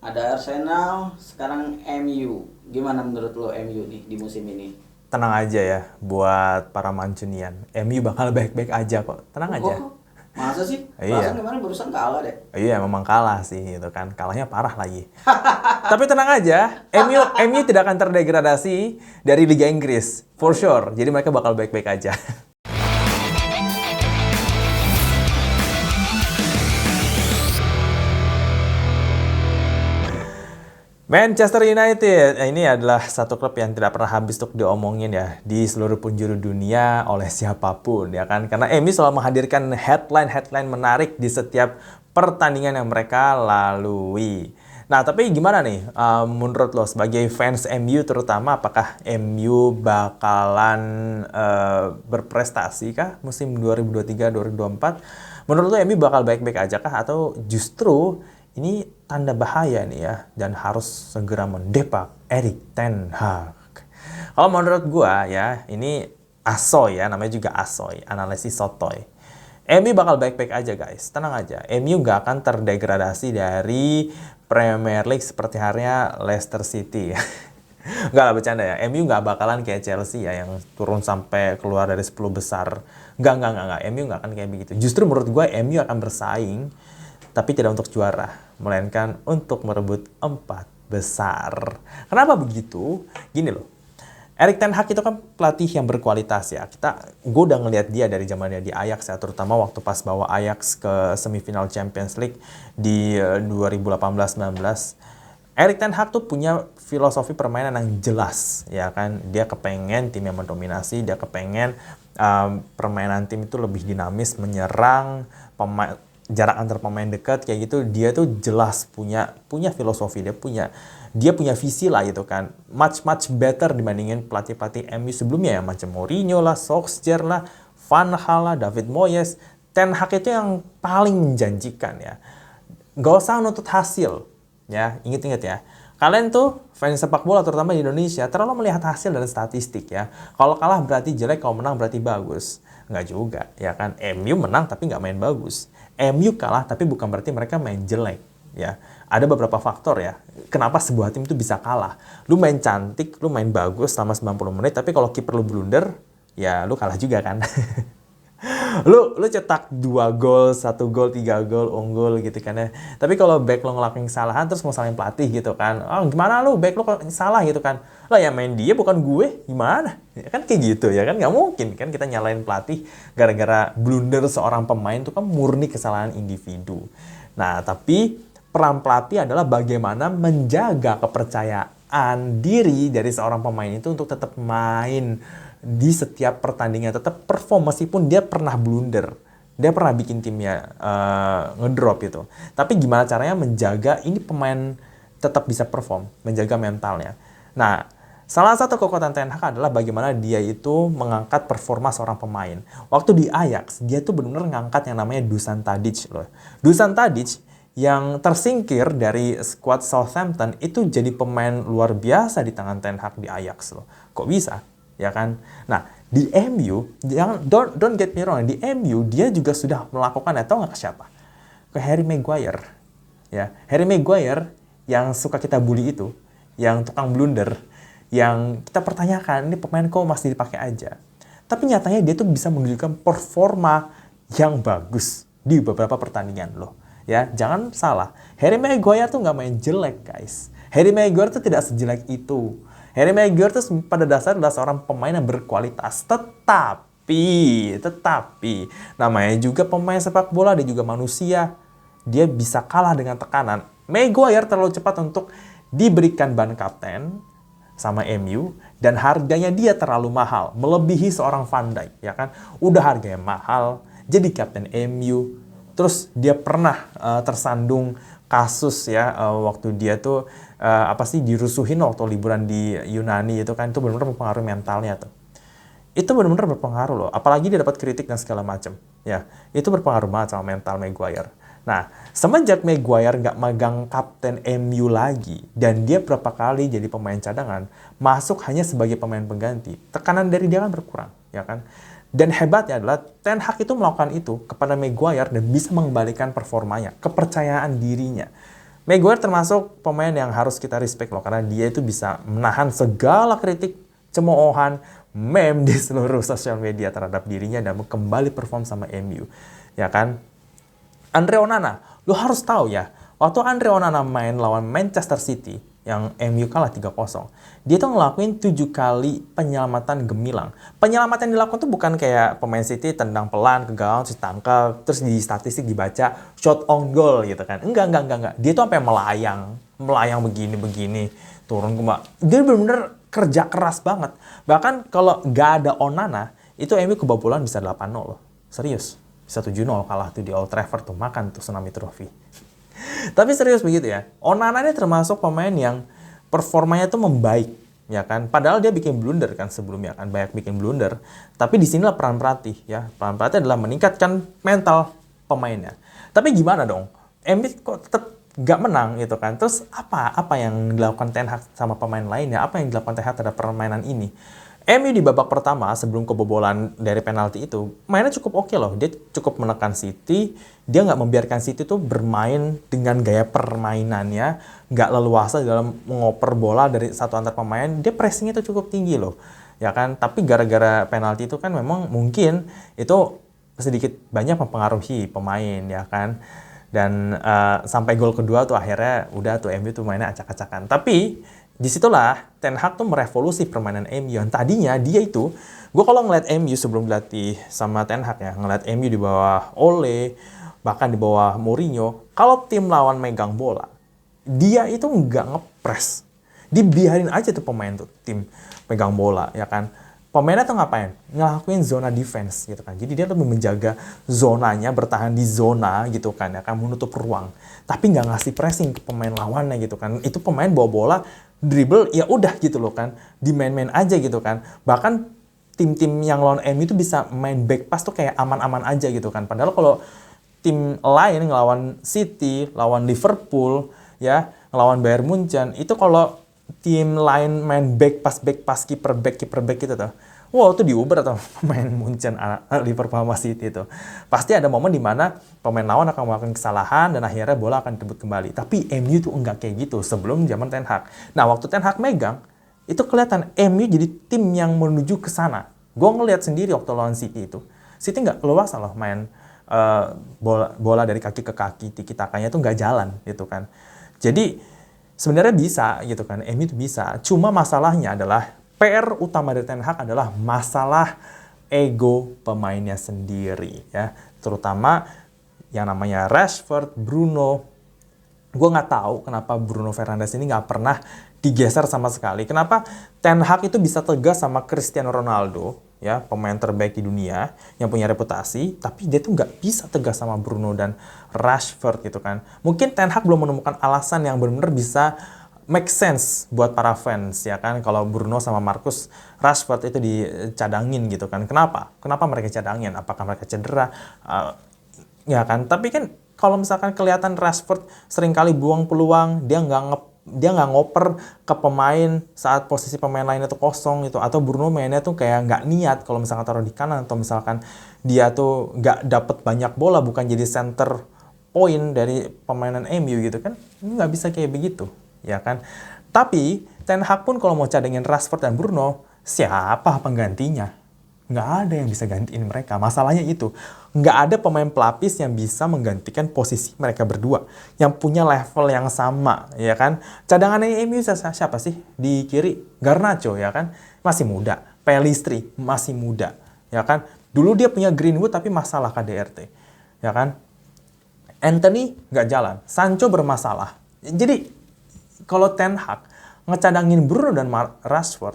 Ada Arsenal, sekarang MU. Gimana menurut lo MU nih di musim ini? Tenang aja ya buat para Mancunian. MU bakal baik-baik aja kok. Tenang aja. Oh, masa sih? Perasaan Iya. kemarin barusan kalah deh. Iya memang kalah sih gitu kan. Kalahnya parah lagi. Tapi tenang aja, MU tidak akan terdegradasi dari Liga Inggris. For sure. Jadi mereka bakal baik-baik aja. Manchester United, ini adalah satu klub yang tidak pernah habis untuk diomongin ya di seluruh penjuru dunia oleh siapapun ya kan. Karena MU selalu menghadirkan headline-headline menarik di setiap pertandingan yang mereka lalui. Nah, tapi gimana nih menurut lo sebagai fans MU terutama, apakah MU bakalan berprestasi kah musim 2023-2024? Menurut lo MU bakal baik-baik aja kah atau justru ini tanda bahaya nih ya dan harus segera mendepak Erik ten Hag. Kalau menurut gua ya, ini asoy ya, namanya juga asoy, analisis sotoy. MU bakal baik-baik aja guys, tenang aja. MU nggak akan terdegradasi dari Premier League seperti halnya Leicester City. Nggak lah, bercanda ya. MU nggak bakalan kayak Chelsea ya yang turun sampai keluar dari 10 besar. Nggak. MU nggak akan kayak begitu. Justru menurut gua MU akan bersaing tapi tidak untuk juara, melainkan untuk merebut 4 besar. Kenapa begitu? Gini loh, Erik ten Hag itu kan pelatih yang berkualitas ya. Gue udah ngelihat dia dari zamannya di Ajax ya, terutama waktu pas bawa Ajax ke semifinal Champions League di 2018-19. Erik ten Hag tuh punya filosofi permainan yang jelas, ya kan. Dia kepengen tim yang mendominasi, dia kepengen permainan tim itu lebih dinamis, menyerang, jarak antar pemain dekat kayak gitu. Dia tuh jelas punya filosofi, dia punya visi lah gitu kan, much better dibandingin pelatih MU sebelumnya ya, macam Mourinho lah, Solskjaer lah, Van Gaal lah, David Moyes. Ten Hag itu yang paling menjanjikan ya, gak usah nuntut hasil ya. Ingat ya, kalian tuh fans sepak bola terutama di Indonesia terlalu melihat hasil dan statistik ya. Kalau kalah berarti jelek, kalau menang berarti bagus. Nggak juga ya kan. MU menang tapi nggak main bagus, MU kalah tapi bukan berarti mereka main jelek ya. Ada beberapa faktor ya kenapa sebuah tim itu bisa kalah. Lu main cantik, lu main bagus selama 90 menit, tapi kalau kiper lu blunder ya lu kalah juga kan. lu cetak 2 gol, 1 gol, 3 gol unggul gitu kan ya. Tapi kalau back lo ngelakuin kesalahan terus mau salahin pelatih gitu kan. Oh, gimana lu back lo kok salah gitu kan. Lah ya main dia bukan gue, gimana? Ya kan kayak gitu ya kan, nggak mungkin kan kita nyalain pelatih gara-gara blunder seorang pemain. Itu kan murni kesalahan individu. Nah, tapi peran pelatih adalah bagaimana menjaga kepercayaan diri dari seorang pemain itu untuk tetap main di setiap pertandingan, tetap perform meskipun dia pernah blunder, dia pernah bikin timnya ngedrop itu. Tapi gimana caranya menjaga ini pemain tetap bisa perform, menjaga mentalnya. Nah, salah satu kekuatan Ten Hag adalah bagaimana dia itu mengangkat performa seorang pemain. Waktu di Ajax, dia tuh benar-benar ngangkat yang namanya Dusan Tadic loh. Dusan Tadic yang tersingkir dari skuad Southampton itu jadi pemain luar biasa di tangan Ten Hag di Ajax loh. Kok bisa? Ya kan? Nah, di MU, don't get me wrong, di MU dia juga sudah melakukan, atau nggak ke siapa? Ke Harry Maguire. Ya, Harry Maguire yang suka kita bully itu, yang tukang blunder, yang kita pertanyakan, ini pemain kok masih dipakai aja. Tapi nyatanya dia tuh bisa menunjukkan performa yang bagus di beberapa pertandingan loh. Ya, jangan salah. Harry Maguire tuh nggak main jelek, guys. Harry Maguire tuh tidak sejelek itu. Harry Maguire tuh pada dasarnya adalah seorang pemain yang berkualitas. Tetapi namanya juga pemain sepak bola, dia juga manusia. Dia bisa kalah dengan tekanan. Maguire terlalu cepat untuk diberikan ban kapten sama MU dan harganya dia terlalu mahal, melebihi seorang Van Dijk ya kan. Udah harganya mahal, jadi kapten MU. Terus dia pernah tersandung kasus ya waktu dia tuh dirusuhin waktu liburan di Yunani itu kan. Itu benar-benar mempengaruhi mentalnya tuh. Itu benar-benar berpengaruh loh, apalagi dia dapat kritik dan segala macam ya. Itu berpengaruh banget sama mental Maguire. Nah, semenjak Maguire nggak magang kapten MU lagi dan dia berapa kali jadi pemain cadangan, masuk hanya sebagai pemain pengganti, tekanan dari dia kan berkurang ya kan. Dan hebatnya adalah Ten Hag itu melakukan itu kepada Maguire dan bisa mengembalikan performanya, kepercayaan dirinya. Maguire termasuk pemain yang harus kita respect loh, karena dia itu bisa menahan segala kritik, cemoohan, meme di seluruh sosial media terhadap dirinya dan kembali perform sama MU. Ya kan? Andre Onana, lu harus tahu ya, waktu Andre Onana main lawan Manchester City, yang MU kalah 3-0, dia tuh ngelakuin 7 kali penyelamatan gemilang. Penyelamatan yang dilakukan tuh bukan kayak pemain City tendang pelan ke gawang, terus tangkap, terus di statistik dibaca shot on goal gitu kan. Enggak. Dia tuh sampai melayang begini, turun ke bawah. Dia bener-bener kerja keras banget. Bahkan kalau nggak ada Onana, itu MU kebobolan bisa 8-0 loh. Serius. Bisa 7-0 kalah tuh di Old Trafford tuh, makan tuh Tsunami Trophy. Tapi serius begitu ya, Onana ini termasuk pemain yang performanya tuh membaik, ya kan? Padahal dia bikin blunder kan sebelumnya kan, banyak bikin blunder. Tapi di sinilah peran pelatih ya. Peran pelatih adalah meningkatkan mental pemainnya. Tapi gimana dong? MU kok tetap gak menang gitu kan? Terus apa yang dilakukan Ten Hag sama pemain lainnya? Apa yang dilakukan Ten Hag terhadap permainan ini? MU di babak pertama sebelum kebobolan dari penalti itu mainnya cukup oke loh. Dia cukup menekan City. Dia nggak membiarkan City tuh bermain dengan gaya permainannya, nggak leluasa dalam mengoper bola dari satu antar pemain. Dia pressingnya tuh cukup tinggi loh, ya kan. Tapi gara-gara penalti itu kan memang mungkin itu sedikit banyak mempengaruhi pemain, ya kan. Dan sampai gol kedua tuh akhirnya udah tuh MU tuh mainnya acak-acakan. Tapi disitulah Ten Hag tuh merevolusi permainan MU. Yang tadinya dia itu, gue kalau ngeliat MU sebelum dilatih sama Ten Hag ya, ngeliat MU di bawah Ole, bahkan di bawah Mourinho, kalau tim lawan megang bola, dia itu nggak ngepres. Dibiarin aja tuh pemain tuh, tim megang bola, ya kan. Pemainnya tuh ngapain? Ngelakuin zona defense gitu kan. Jadi dia lebih menjaga zonanya, bertahan di zona gitu kan, ya kan, menutup ruang. Tapi nggak ngasih pressing ke pemain lawannya gitu kan. Itu pemain bawa bola, dribble, ya udah gitu loh kan. Di main-main aja gitu kan. Bahkan tim-tim yang lawan MU itu bisa main back pass tuh kayak aman-aman aja gitu kan. Padahal kalau tim lain ngelawan City, lawan Liverpool, ya, ngelawan Bayern Munchen, itu kalau tim lain main back pass, kiper back gitu tuh. Wow, itu diuber atau pemain Munchen, Liverpool sama City itu. Pasti ada momen di mana pemain lawan akan melakukan kesalahan dan akhirnya bola akan direbut kembali. Tapi MU tuh enggak kayak gitu sebelum zaman Ten Hag. Nah, waktu Ten Hag megang, itu kelihatan MU jadi tim yang menuju ke sana. Gue ngeliat sendiri waktu lawan City itu. City nggak leluasa loh main bola dari kaki ke kaki, tiki-takanya tuh nggak jalan gitu kan. Jadi sebenarnya bisa gitu kan, MU itu bisa. Cuma masalahnya adalah PR utama dari Ten Hag adalah masalah ego pemainnya sendiri ya. Terutama yang namanya Rashford, Bruno. Gue nggak tahu kenapa Bruno Fernandes ini nggak pernah digeser sama sekali. Kenapa Ten Hag itu bisa tegas sama Cristiano Ronaldo, ya, pemain terbaik di dunia yang punya reputasi, tapi dia tuh nggak bisa tegas sama Bruno dan Rashford gitu kan. Mungkin Ten Hag belum menemukan alasan yang benar-benar bisa make sense buat para fans, ya kan, kalau Bruno sama Marcus Rashford itu dicadangin gitu kan. Kenapa mereka cadangin? Apakah mereka cedera? Ya kan, tapi kan kalau misalkan kelihatan Rashford seringkali buang peluang, dia nggak ngoper ke pemain saat posisi pemain lainnya tuh kosong gitu, atau Bruno mainnya tuh kayak nggak niat kalau misalkan taruh di kanan, atau misalkan dia tuh nggak dapet banyak bola, bukan jadi center point dari permainan MU gitu kan, nggak bisa kayak begitu, ya kan. Tapi Ten Hag pun kalau mau cadangin Rashford dan Bruno, siapa penggantinya? Nggak ada yang bisa gantiin mereka. Masalahnya itu, nggak ada pemain pelapis yang bisa menggantikan posisi mereka berdua, yang punya level yang sama, ya kan. Cadangannya MU siapa sih? Di kiri, Garnacho, ya kan, masih muda. Pellistri, masih muda, ya kan. Dulu dia punya Greenwood, tapi masalah KDRT, ya kan. Anthony nggak jalan, Sancho bermasalah. Jadi, kalau Ten Hag ngecadangin Bruno dan Rashford,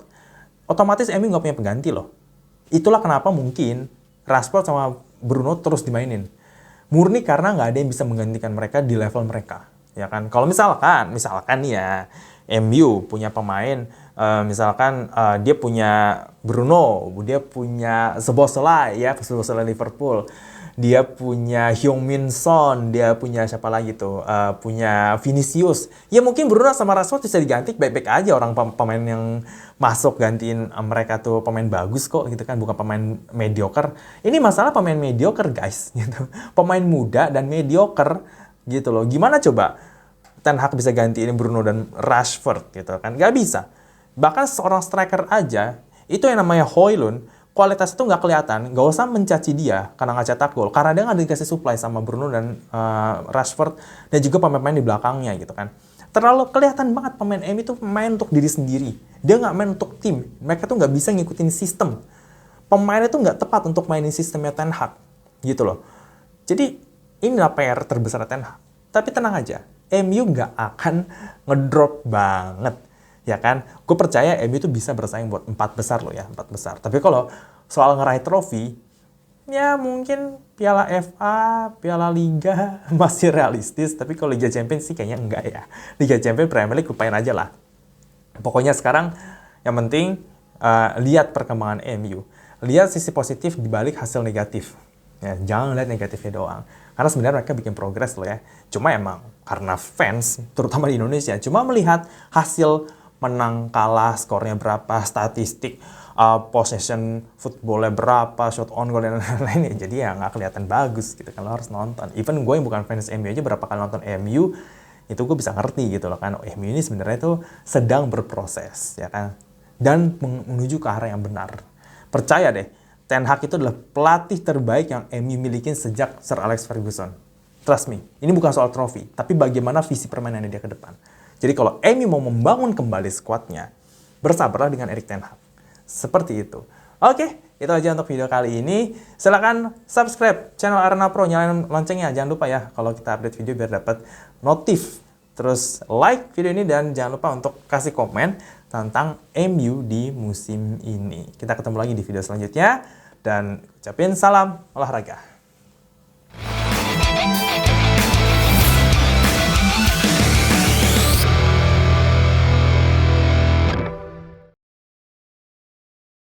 otomatis MU nggak punya pengganti loh. Itulah kenapa mungkin Rashford sama Bruno terus dimainin. Murni karena nggak ada yang bisa menggantikan mereka di level mereka, ya kan. Kalau misalkan nih ya, MU punya pemain, misalkan dia punya Bruno, dia punya Szoboszlai ya, Szoboszlai Liverpool, dia punya Heung-min Son, dia punya siapa lagi tuh, punya Vinicius. Ya mungkin Bruno sama Rashford bisa diganti baik-baik aja, orang pemain yang masuk gantiin mereka tuh pemain bagus kok gitu kan, bukan pemain mediocre. Ini masalah pemain mediocre guys gitu. Pemain muda dan mediocre gitu loh. Gimana coba Ten Hag bisa gantiin Bruno dan Rashford gitu kan? Nggak bisa. Bahkan seorang striker aja, itu yang namanya Højlund, kualitas itu nggak kelihatan, nggak usah mencaci dia karena nggak cetak gol, karena dia nggak dikasih supply sama Bruno dan Rashford, dan juga pemain-pemain di belakangnya gitu kan. Terlalu kelihatan banget pemain MU itu main untuk diri sendiri, dia nggak main untuk tim, mereka tuh nggak bisa ngikutin sistem. Pemainnya tuh nggak tepat untuk mainin sistemnya Ten Hag, gitu loh. Jadi, inilah PR terbesar Ten Hag. Tapi tenang aja, MU nggak akan ngedrop banget. Ya kan, gue percaya MU itu bisa bersaing buat 4 besar loh ya, 4 besar. Tapi kalau soal ngeraih trofi, ya mungkin Piala FA, Piala Liga masih realistis. Tapi kalau Liga Champions sih kayaknya enggak ya. Liga Champions, Premier League lupain aja lah. Pokoknya sekarang yang penting lihat perkembangan MU. Lihat sisi positif di balik hasil negatif. Ya, jangan lihat negatifnya doang. Karena sebenarnya mereka bikin progres loh ya. Cuma emang karena fans, terutama di Indonesia, cuma melihat hasil menang kalah, skornya berapa, statistik, possession footballnya berapa, shot on goal dan lain-lain ya. Jadi ya nggak kelihatan bagus gitu kan, lo harus nonton. Even gue yang bukan fans MU aja berapa kali nonton MU, itu gue bisa ngerti gitu loh kan. MU ini sebenarnya tuh sedang berproses ya kan. Dan menuju ke arah yang benar. Percaya deh, Ten Hag itu adalah pelatih terbaik yang MU milikin sejak Sir Alex Ferguson. Trust me, ini bukan soal trofi, tapi bagaimana visi permainannya dia ke depan. Jadi kalau MU mau membangun kembali skuadnya, bersabarlah dengan Erik ten Hag. Seperti itu. Oke, itu aja untuk video kali ini. Silahkan subscribe channel Arena Pro, nyalain loncengnya. Jangan lupa ya, kalau kita update video biar dapat notif. Terus like video ini dan jangan lupa untuk kasih komen tentang MU di musim ini. Kita ketemu lagi di video selanjutnya. Dan ucapin salam olahraga.